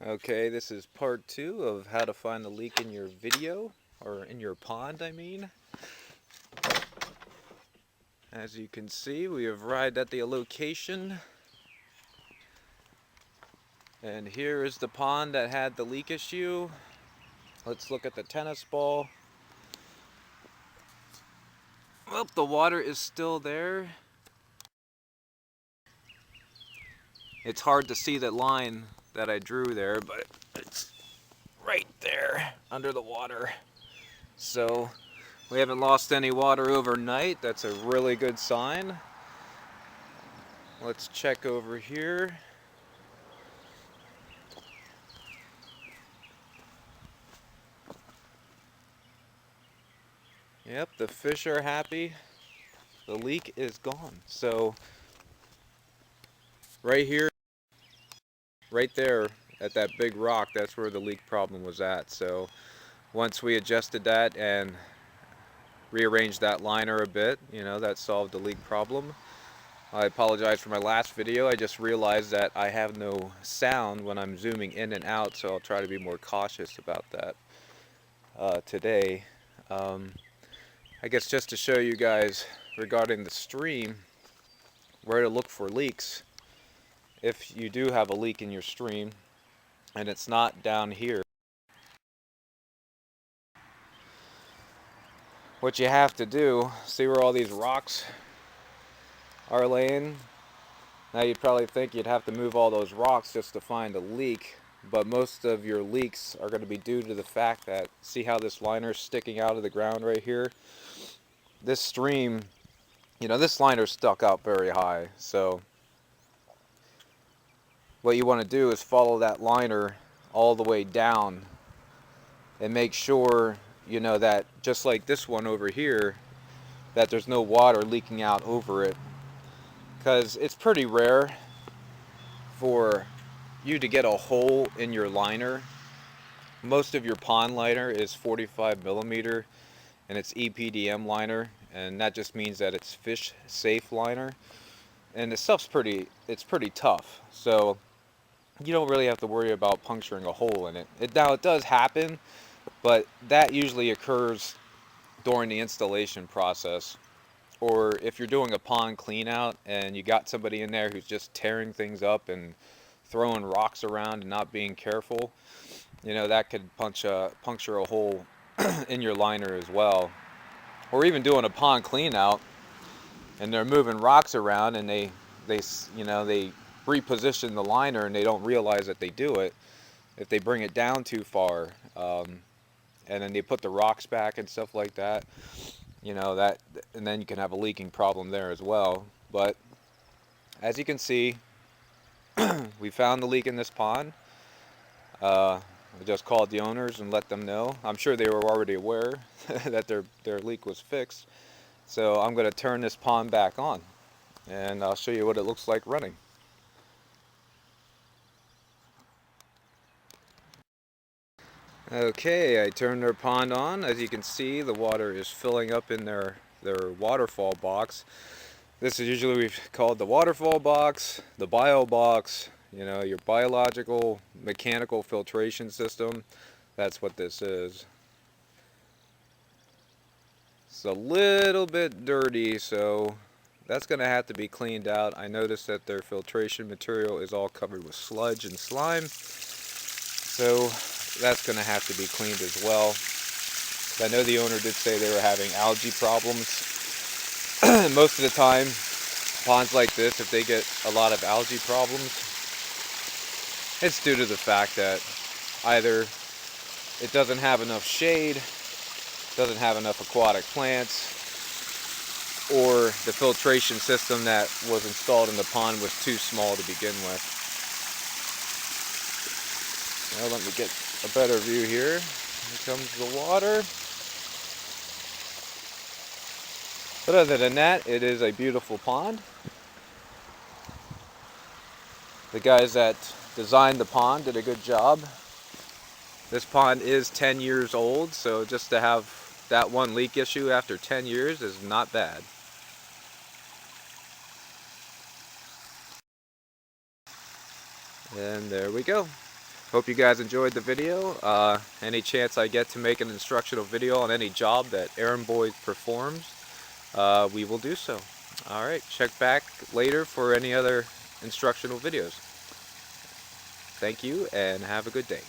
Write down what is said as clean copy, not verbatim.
Okay, this is part 2 of how to find a leak in your video, or in your pond, I mean. As you can see, we have arrived at the location. And here is the pond that had the leak issue. Let's look at the tennis ball. Well, the water is still there. It's hard to see that line that I drew there, but it's right there under the water. So we haven't lost any water overnight. That's a really good sign. Let's check over here. Yep, the fish are happy. The leak is gone. So right here, right there at that big rock, that's where the leak problem was at. So once we adjusted that and rearranged that liner a bit, that solved the leak problem. I apologize for my last video. I just realized that I have no sound when I'm zooming in and out, so I'll try to be more cautious about that today. I guess just to show you guys regarding the stream, where to look for leaks. If you do have a leak in your stream and it's not down here, what you have to do, see where all these rocks are laying? Now you'd probably think you'd have to move all those rocks just to find a leak, but most of your leaks are going to be due to the fact that, see how this liner is sticking out of the ground right here? This stream, this liner stuck out very high, so what you want to do is follow that liner all the way down and make sure, that just like this one over here, that there's no water leaking out over it, because it's pretty rare for you to get a hole in your liner. Most of your pond liner is 45 millimeter and it's EPDM liner, and that just means that it's fish safe liner, and the stuff's pretty tough, so you don't really have to worry about puncturing a hole in it. Now it does happen, but that usually occurs during the installation process, or if you're doing a pond clean out and you got somebody in there who's just tearing things up and throwing rocks around and not being careful, that could puncture a hole in your liner as well. Or even doing a pond clean out and they're moving rocks around and they reposition the liner and they don't realize that they do it. If they bring it down too far, and then they put the rocks back and stuff like that, and then you can have a leaking problem there as well. But as you can see, we found the leak in this pond. I just called the owners and let them know. I'm sure they were already aware that their leak was fixed. So I'm going to turn this pond back on and I'll show you what it looks like running. Okay, I turned their pond on. As you can see, the water is filling up in their waterfall box. This is usually called the waterfall box, the bio box, your biological mechanical filtration system. That's what this is. It's a little bit dirty, so that's going to have to be cleaned out. I noticed that their filtration material is all covered with sludge and slime, so that's going to have to be cleaned as well. I know the owner did say they were having algae problems. Most of the time, ponds like this, if they get a lot of algae problems, it's due to the fact that either it doesn't have enough shade, doesn't have enough aquatic plants, or the filtration system that was installed in the pond was too small to begin with. Now let me get a better view here. Here comes the water. But other than that, it is a beautiful pond. The guys that designed the pond did a good job. This pond is 10 years old, so just to have that one leak issue after 10 years is not bad. And there we go. Hope you guys enjoyed the video. Any chance I get to make an instructional video on any job that Errand Boys performs, we will do so. Alright, check back later for any other instructional videos. Thank you and have a good day.